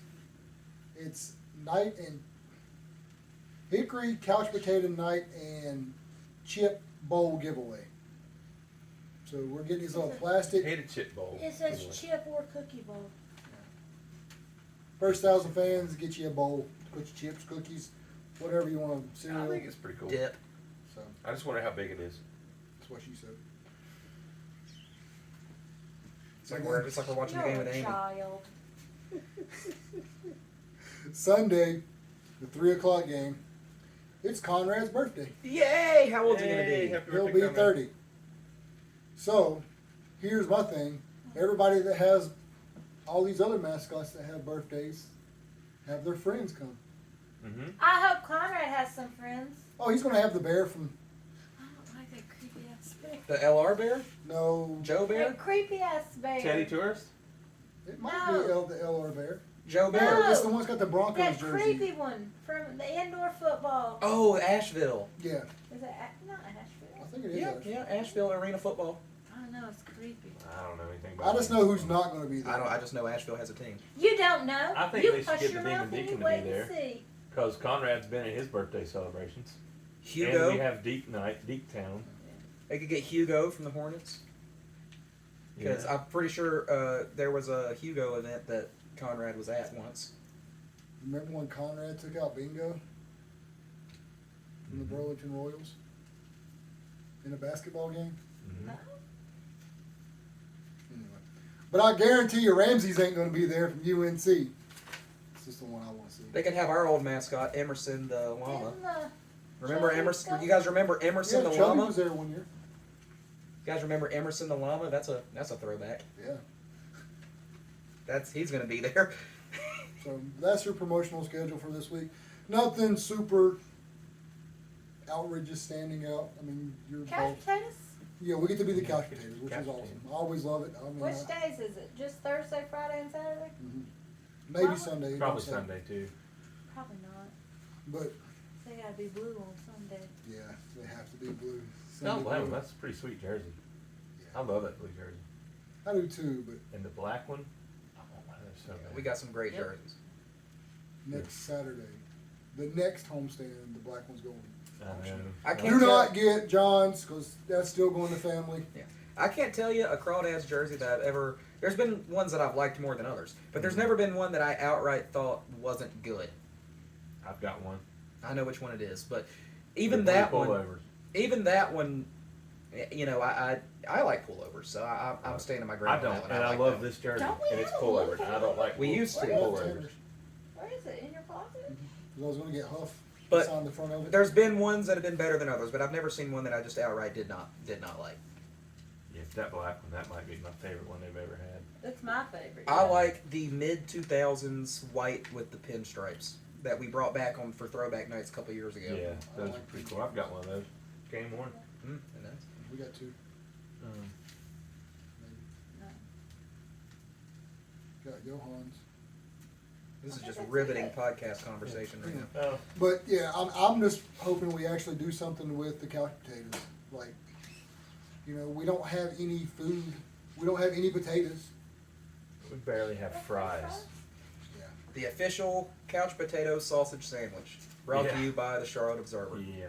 It's night and hickory couch potato night and chip bowl giveaway. So we're getting these little plastic. Potato chip bowl. It says giveaway. chip or cookie bowl. First 1,000 fans get you a bowl. Put your chips, cookies, whatever you want. I Cereal. think it's pretty cool. Dip. So I just wonder how big it is. that's what she said. It's like we're watching the game with You're a Amy. child. Sunday, the 3 o'clock game. It's Conrad's birthday. Yay! How old's he gonna Hey, be? happy He'll birthday, be Conrad. 30. So, here's my thing. Everybody that has all these other mascots that have birthdays have their friends come. Mm-hmm. I hope Conrad has some friends. Oh, he's going to have the bear from, I don't like that creepy ass bear. The LR bear? no, Joe bear? That creepy ass bear. Teddy Tourist? it might No. be the LR bear. Joe bear? No. It's the one that's got the Broncos That jersey. creepy one from the indoor football. Oh, Asheville. Yeah, Is it not I Asheville? think it is. Yeah, actually. yeah, Asheville Arena Football. I don't know. It's creepy. I don't know anything about I just it. know who's not going to be there. I just know Asheville has a team. You don't know. I think you they should hush get your the Demon mouth and Deacon you to be wait there. and see. Because Conrad's been at his birthday celebrations. And Hugo. we have Deep Night, Deep Town. They could get Hugo from the Hornets. Because Yeah. I'm pretty sure there was a Hugo event that Conrad was at once. Remember when Conrad took out Bingo from the Mhm. Burlington Royals in a basketball game? Mhm. Anyway. But I guarantee you Ramsey's ain't going to be there from UNC. It's just the one I want to see. They could have our old mascot, Emerson the llama. Didn't the Remember Chubby Emerson? go? You guys remember Emerson Yeah, the Chubby llama? was there one year. You guys remember Emerson the llama? That's a throwback. Yeah. He's gonna be there. So that's your promotional schedule for this week. Nothing super outrageous standing out. I mean, you're couch both. potatoes? Yeah, we get to be the couch potatoes, which Couch is awesome. potatoes. I always love it. I mean, Which days is it? Just Thursday, Friday, and Saturday? maybe Well, Sunday. it Probably don't say. Sunday too. Probably not. But They gotta be blue on Sunday. yeah, they have to be blue. No, Sunday blame him. blue. That's a pretty sweet jersey. Yeah. I love that blue jersey. I do too, but And the black one, I want one of those so bad. We got some great Yep. jerseys. next Saturday, the next homestand, the black one's going. I know. I Do can't not get John's because that's still going to family. I can't tell you a crawdads jersey that I've ever. There's been ones that I've liked more than others, but there's never been one that I outright thought wasn't good. I've got one. I know which one it is, but even The blue that one, pullovers. even that one, you know, I like pullovers, so I'm standing my I ground on don't, that one. and I like love that one. this jersey, Don't we and it's have a pullovers. blue I don't like. We used to. pullovers. Where is it? In your closet? Because I was going to get Huff But on the front of it. There's been ones that have been better than others, but I've never seen one that I just outright did not like. Yeah, that black one, that might be my favorite one they've ever had. That's my favorite. I like the mid 2000s white with the pinstripes that we brought back on for throwback nights a couple years ago. Yeah, I those like are pretty cool. I've got one of those. Game one. Mm, and that's- We got two. No. Got Johans. This is I just think that's riveting it. podcast conversation right now. Oh, But yeah, I'm just hoping we actually do something with the couch potatoes. Like, you know, we don't have any food. We don't have any potatoes. we barely have fries. Yeah. The official couch potato sausage sandwich, brought to Yeah. you by the Charlotte Observer. Yeah.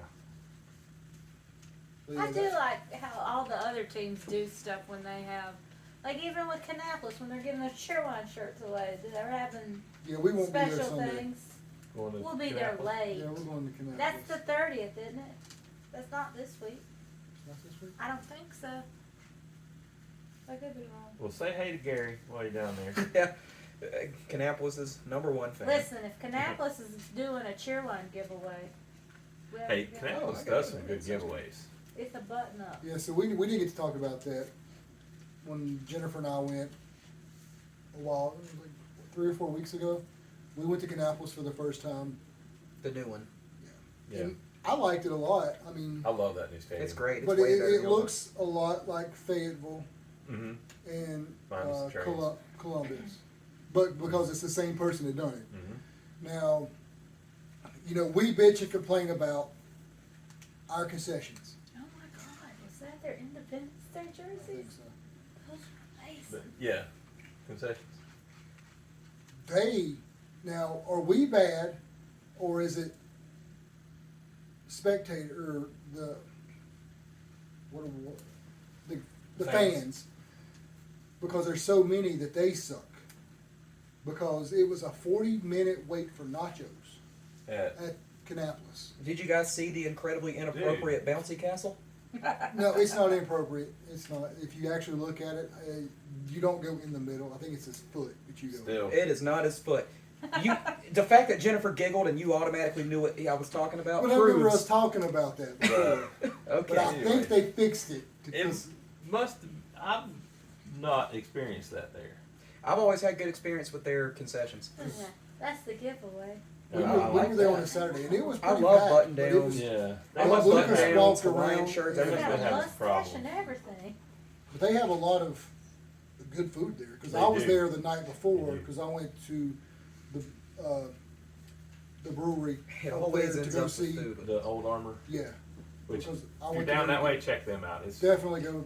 But I yeah, do that's- like how all the other teams do stuff when they have, like even with Kannapolis when they're giving those cheerwine shirts away, they're having Yeah, we won't be there special Sunday. things. Going to We'll be there Kannapolis. late. Yeah, we're going to Kannapolis. That's the 30th, isn't it? That's not this week. Not this week? I don't think so. I could be wrong. Well, say hey to Gary while you're down there. Yeah, Kannapolis is #1 fan. Listen, if Kannapolis is doing a cheerwine giveaway, we have Hey, to go. I Kannapolis got does it. some good giveaways. It's a button up. Yeah, so we didn't get to talk about that when Jennifer and I went a while, it was like 3 or 4 weeks ago. We went to Kannapolis for the first time. The new one. Yeah. And I liked it a lot. I mean, I love that new stadium. It's great. It's but way it, better than it the old one. looks a lot like Fayetteville Mm-hmm. and Minus the trains. Columbus. But because it's the same person that done it. Mm-hmm. Now, you know, we bitch and complain about our concessions. Oh my God, is that their Independence Day I think jerseys? so. Those are amazing. But yeah, concessions. Now, are we bad, or is it spectator or the Fans. fans? Because there's so many that they suck. Because it was a 40-minute wait for nachos At at Kannapolis. Did you guys see the incredibly inappropriate bouncy castle? No, it's not inappropriate. It's not. If you actually look at it, you don't go in the middle. I think it's his foot that you go. Still. It is not his foot. The fact that Jennifer giggled and you automatically knew what I was talking about But I remember proves. us talking about that before. Okay. But I Anyway. think they fixed it. It must. I've not experienced that there. I've always had good experience with their concessions. Yeah, that's the giveaway. We I were, like we were there that. on a Saturday, and it was I pretty love packed, button but it downs. was- Yeah. I But love Lucas button walked downs, Hawaiian around, shirts, yeah. They Everything's got been a having mustache problems. and everything. But they have a lot of good food there. Because They I was do. there the night before, They do. because I went to the brewery It up always there to ends go up see. with food. The Old Armor, Yeah, which because I if you're went to down go- that way, check them out. It's Definitely go.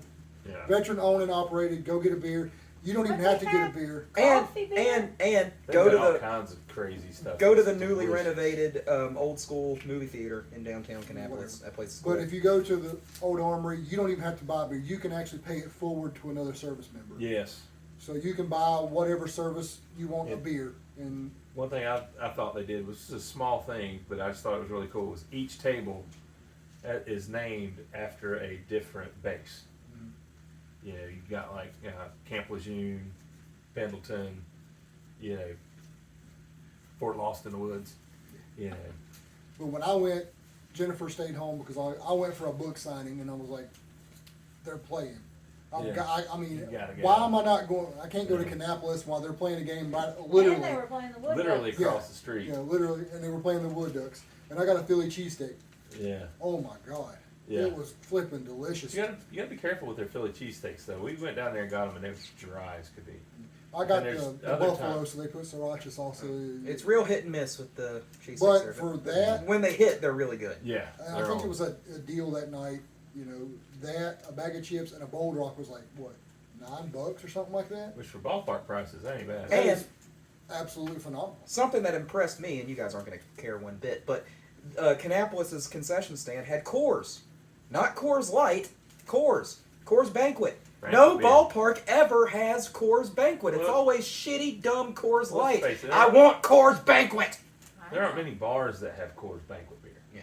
yeah. Veteran owned and operated. Go get a beer. You don't even What have to they get a have? beer. And Coffee beer? and They've go got to all the kinds of crazy stuff. go to the It's newly delicious. renovated old school movie theater in downtown Kannapolis. That place is cool. But if you go to the old armory, you don't even have to buy beer. You can actually pay it forward to another service member. Yes. So you can buy whatever service you want Yeah. a beer. And One thing I thought they did was a small thing, but I just thought it was really cool. Was each table is named after a different base. Mhm. You know, you've got like Camp Lejeune, Pendleton, you know, Fort Lost in the Woods. You know, but when I went, Jennifer stayed home because I went for a book signing, and I was like, they're playing. Yeah. I mean, You gotta go. why am I not going? I can't go to Yeah. Kannapolis while they're playing a game right And they literally. were playing the wood. literally Ducks. across the street. Yeah, literally, and they were playing the Wood Ducks, and I got a Philly cheesesteak. Yeah. Oh my god, Yeah. it was flipping delicious. You gotta be careful with their Philly cheesesteaks though. We went down there and got them, and they were dry as could be. I got and there's the other buffalo, times- so they put sriracha sauce in it. it's real hit and miss with the cheese But sticks there, for that, when they hit, they're really good. Yeah. and I think it was a deal that night. You know, that a bag of chips and a bowl rock was like what, $9 or something like that. Which for ballpark prices, that ain't bad. That And- is absolutely phenomenal. Something that impressed me, and you guys aren't going to care one bit, but Kannapolis's concession stand had Coors, not Coors Light, Coors Banquet. No Banquet beer. ballpark ever has Coors Banquet. It's Well- always shitty, dumb Coors Let's Light. face it, I want Coors Banquet. There aren't many bars that have Coors Banquet beer. Yeah.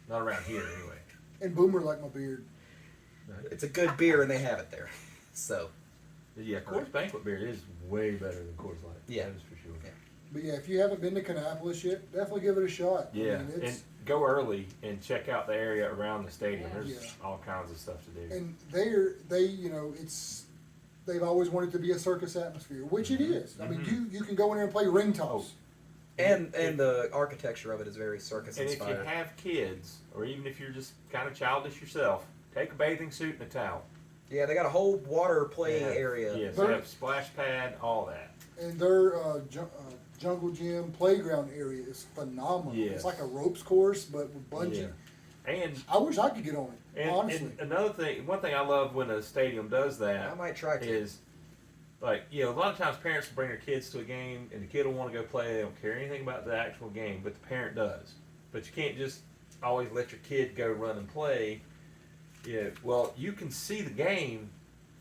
Not around here, anyway. And Boomer liked my beard. It's a good beer, and they have it there. So, Yeah, Coors Banquet beer is way better than Coors Light. Yeah. That is for sure. Yeah. But yeah, if you haven't been to Kannapolis yet, definitely give it a shot. Yeah, I mean, and it's, go early and check out the area around the stadium. Yeah. There's Yeah. all kinds of stuff to do. and you know, they've always wanted to be a circus atmosphere, which it is. I mean, Mhm. you can go in there and play ring toss. and the architecture of it is very circus And if you inspired. have kids, or even if you're just kind of childish yourself, take a bathing suit and a towel. Yeah, they got a whole water play They have- area. Yes, But- they have splash pad, all that. And their jungle gym playground area is phenomenal. Yes. It's like a ropes course, but with bungee. Yeah. And I wish I could get on it, And, honestly. and another thing, one thing I love when a stadium does that I might try to. is, like, you know, a lot of times parents will bring their kids to a game and the kid will want to go play. They don't care anything about the actual game, but the parent does. But you can't just always let your kid go run and play. Yeah, well, you can see the game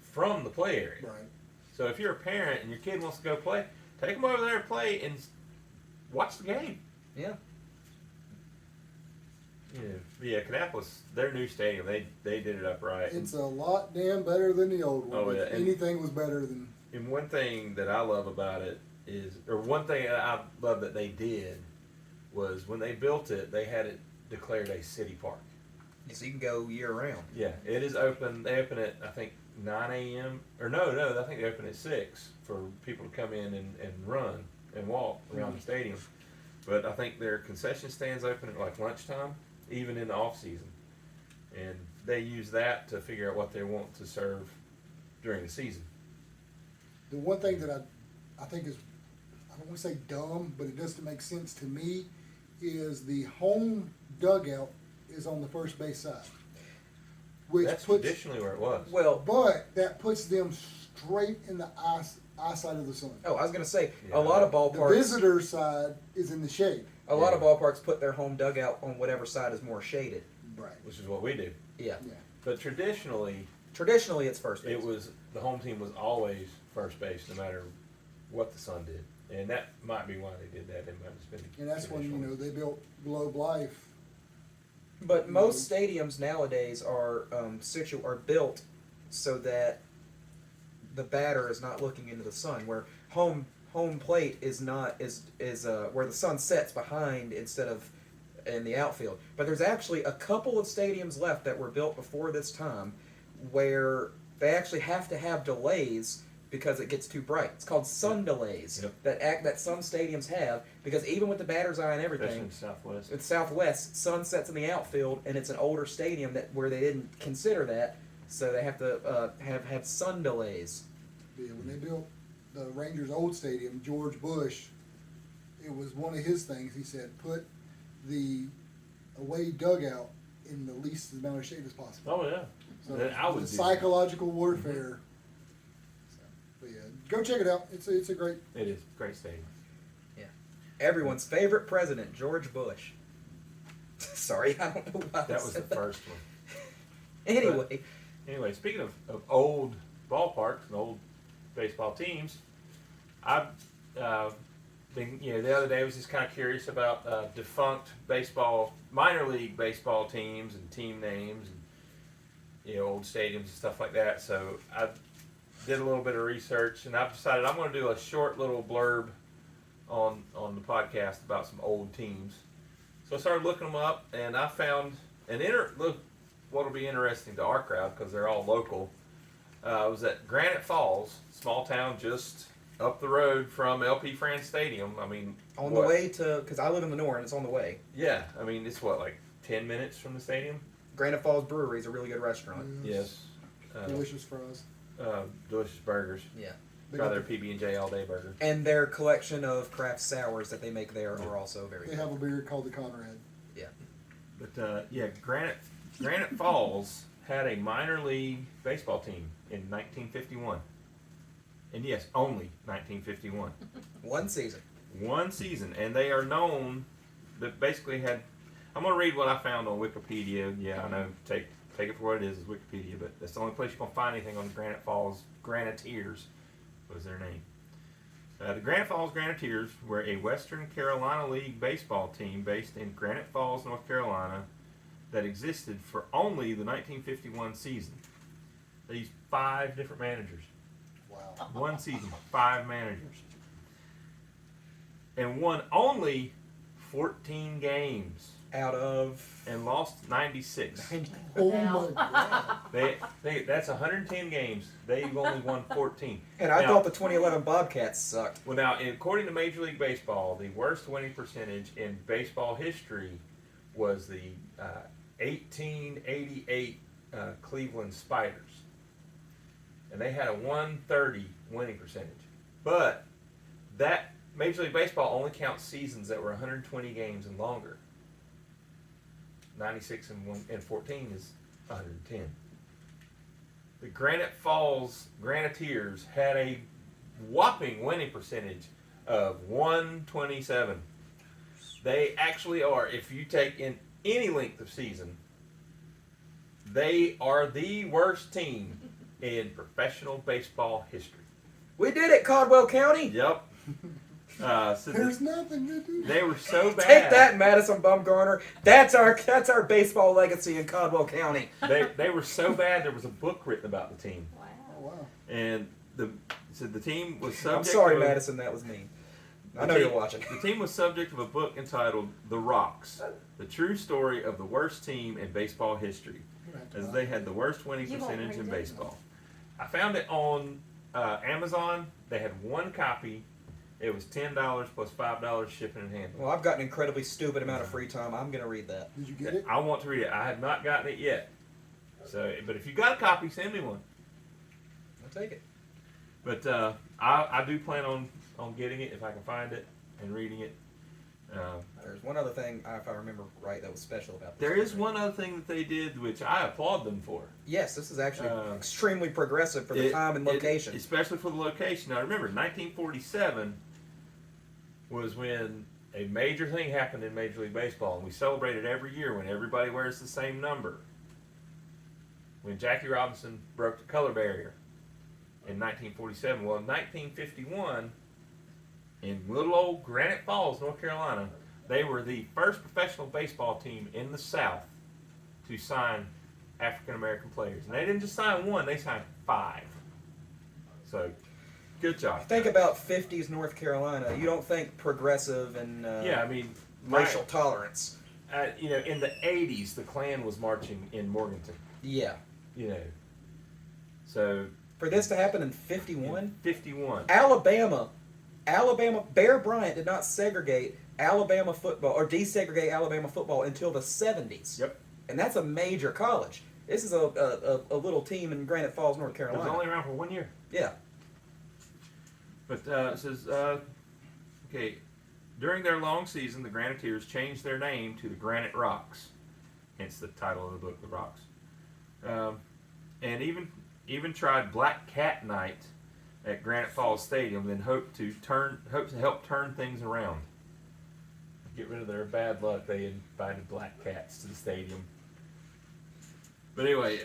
from the play area. Right. So if you're a parent and your kid wants to go play, take them over there and play and watch the game. Yeah. Yeah, Kannapolis, their new stadium, they did it up right. It's a lot damn better than the old one. Oh, yeah, If and- anything was better than. And one thing that I love about it is, or one thing that I love that they did was when they built it, they had it declared a city park. So you can go year round. Yeah, it is open. They open at I think 9 a.m. or no, I think they open at 6 for people to come in and run and walk around the stadium. But I think their concession stands open at like lunchtime, even in the off season, and they use that to figure out what they want to serve during the season. The one thing that I think is, I don't want to say dumb, but it doesn't make sense to me, is the home dugout is on the first base side. Which That's puts, traditionally where it was. Well, but that puts them straight in the eyesight of the sun. I was gonna say Yeah. a lot of The ballparks. visitor side is in the shade. A lot of ballparks put their home dugout on whatever side is more shaded. Right. Which is what we do. Yeah. Yeah. But traditionally, Traditionally, it's first base. it was the home team was always first base, no matter what the Sun did, and that might be why they did that. It might have just been And that's when, you traditional. know, they built Globe Life But most stadiums nowadays are are built so that the batter is not looking into the sun, where home plate is not is where the sun sets behind instead of in the outfield. But there's actually a couple of stadiums left that were built before this time where they actually have to have delays because it gets too bright. It's called sun delays that some stadiums have, because even with the batter's eye and Especially everything, in the Southwest. it's Southwest, sun sets in the outfield, and it's an older stadium where they didn't consider that, so they have to have sun delays. Yeah, when they built the Rangers' old stadium, George Bush, it was one of his things. He said, put the away dugout in the least amount of shade as possible. Oh yeah. So Then I would it's do psychological warfare. So, but yeah, go check it out. It's a great. It is great stadium. Everyone's favorite president, George Bush. Sorry, I don't know why I That was the said that. first one. Anyway, Speaking of old ballparks and old baseball teams, I've been, the other day I was just kind of curious about defunct minor league baseball teams and team names and, old stadiums and stuff like that. So I did a little bit of research, and I've decided I'm going to do a short little blurb on the podcast about some old teams. So I started looking them up, and I found what'll be interesting to our crowd because they're all local. Was at Granite Falls, small town just up the road from LP France Stadium. I mean, on the way to, because I live in Lenore and it's on the way. Yeah, I mean it's like 10 minutes from the stadium. Granite Falls Brewery is a really good restaurant. Yes. Delicious fries. Delicious burgers. Yeah. Try their PB&J all day burger. And their collection of craft sours that they make there are also very They good. have a beer called the Conrad. Yeah. But Granite Falls had a minor league baseball team in 1951. And yes, only 1951. One season. One season. And they are known that basically had. I'm going to read what I found on Wikipedia. Yeah, I know. Take it for what it is Wikipedia, but that's the only place you're going to find anything on Granite Falls Graniteers was their name. The Granite Falls Graniteers were a Western Carolina League baseball team based in Granite Falls, North Carolina, that existed for only the 1951 season. They used 5 different managers. Wow. One season, 5 managers. And won only 14 games. Out of And lost 96. Oh my God. That's 110 games. They've only won 14. And I Now- thought the 2011 Bobcats sucked. Well, now, according to Major League Baseball, the worst winning percentage in baseball history was the 1888 Cleveland Spiders. And they had a 130 winning percentage. But that Major League Baseball only counts seasons that were 120 games and longer. 96 and 14 is 110. The Granite Falls Graniteers had a whopping winning percentage of 127. They actually are, if you take in any length of season, they are the worst team in professional baseball history. We did it, Caldwell County. Yep. So There's nothing to do. they were so bad. Take that, Madison Bumgarner. That's our baseball legacy in Caldwell County. They were so bad. There was a book written about the team, Wow. Oh wow. and the team was subject. I'm sorry, to a- Madison, that was mean. I the know team- you're watching. The team was subject of a book entitled "The Rocks: The True Story of the Worst Team in Baseball History," You're gonna have to as buy they it. had the worst winning You won't percentage in read it. baseball. I found it on Amazon. They had one copy. It was $10 plus $5 shipping and handling. Well, I've got an incredibly stupid amount of free time. I'm going to read that. Did you get it? I want to read it. I have not gotten it yet. So, but if you got a copy, send me one. I'll take it. But I do plan on getting it if I can find it and reading it. There's one other thing, if I remember right, that was special about this. There is one other thing that they did, which I applaud them for. Yes, this is actually Uh, extremely progressive for the time and location. Especially for the location. Now remember, 1947 was when a major thing happened in Major League Baseball, and we celebrate it every year when everybody wears the same number. When Jackie Robinson broke the color barrier in 1947. Well, in 1951, in little old Granite Falls, North Carolina, they were the first professional baseball team in the South to sign African American players, and they didn't just sign one; they signed 5. So, good job. Think about 50s North Carolina. You don't think progressive and Yeah, I mean, racial tolerance. you know, in the 80s, the Klan was marching in Morganton. Yeah. You know, so For this to happen in 51, 51. Alabama, Bear Bryant did not segregate Alabama football or desegregate Alabama football until the 70s. Yep. And that's a major college. This is a little team in Granite Falls, North It Carolina. was only around for 1 year. Yeah. But it says, okay, during their long season, the Graniteers changed their name to the Granite Rocks, hence the title of the book, The Rocks, and even tried Black Cat Night at Granite Falls Stadium, then hoped to help turn things around. Get rid of their bad luck. They invited black cats to the stadium. But anyway,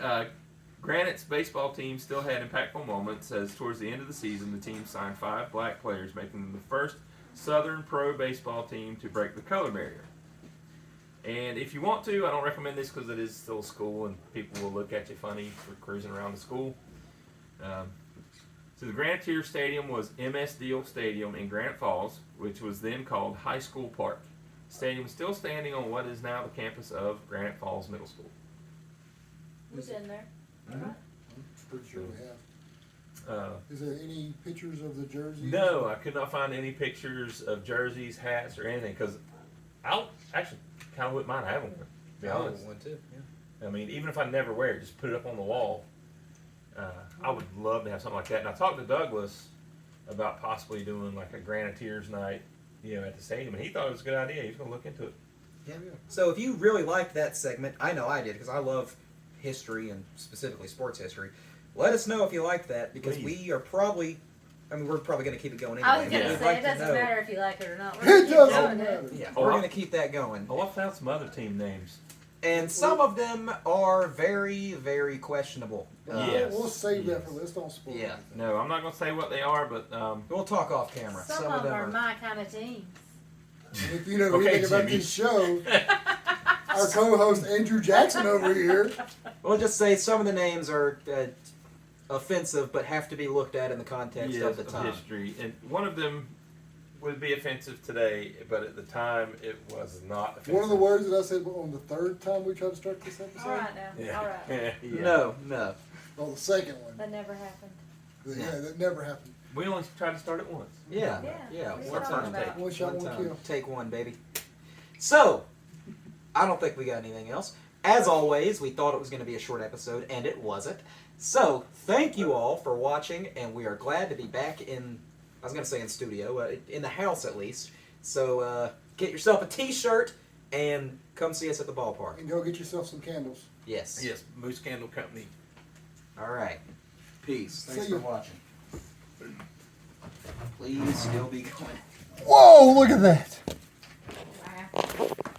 Granite's baseball team still had impactful moments as towards the end of the season, the team signed 5 black players, making them the first Southern pro baseball team to break the color barrier. And if you want to, I don't recommend this because it is still a school and people will look at you funny for cruising around the school. So the Graniteer Stadium was MS Deal Stadium in Granite Falls, which was then called High School Park. The stadium is still standing on what is now the campus of Granite Falls Middle School. We've been there. Pretty sure we have. Is there any pictures of the jerseys? No, I could not find any pictures of jerseys, hats, or anything because I actually kind of wouldn't mind having one. To be honest. one too. Yeah. I mean, even if I never wear it, just put it up on the wall. I would love to have something like that. And I talked to Douglas about possibly doing like a Graniteers night, you know, at the stadium, and he thought it was a good idea. He's going to look into it. Yeah. So if you really liked that segment, I know I did because I love history and specifically sports history. Let us know if you liked that because Please. we're probably going to keep it going I was anyway. gonna We'd say like it to doesn't know- matter if you like it or not. It We're gonna keep doesn't doing it. matter. Yeah, Oh, we're I- going to keep that going. Oh, I found some other team names. And some of them are very, very questionable. Yes. We'll save that Yes. for let's don't spoil Yeah. it. No, I'm not going to say what they are, but We'll talk off camera. Some of them are my kind of teams. And if you know Okay, anything about Jimmy. this show, our co-host Andrew Jackson over here. We'll just say some of the names are offensive, but have to be looked at in the context yes, of the time. history. And one of them would be offensive today, but at the time it was not offensive. One of the words that I said on the third time we tried to start this episode. All right now. Yeah. All right. Yeah. No. Oh, the second one. That never happened. Yeah, that never happened. We only tried to start it once. Yeah. Yeah. Yeah. What are you One talking time. about? One shot, One one time. kill. Take one, baby. So, I don't think we got anything else. As always, we thought it was going to be a short episode, and it wasn't. So, thank you all for watching, and we are glad to be back in, I was going to say in studio, in the house at least. So, get yourself a t-shirt and come see us at the ballpark. And go get yourself some candles. Yes. Yes, Moose Candle Company. All right. Peace. Thanks See for ya. watching. Please still be going. Whoa, look at that.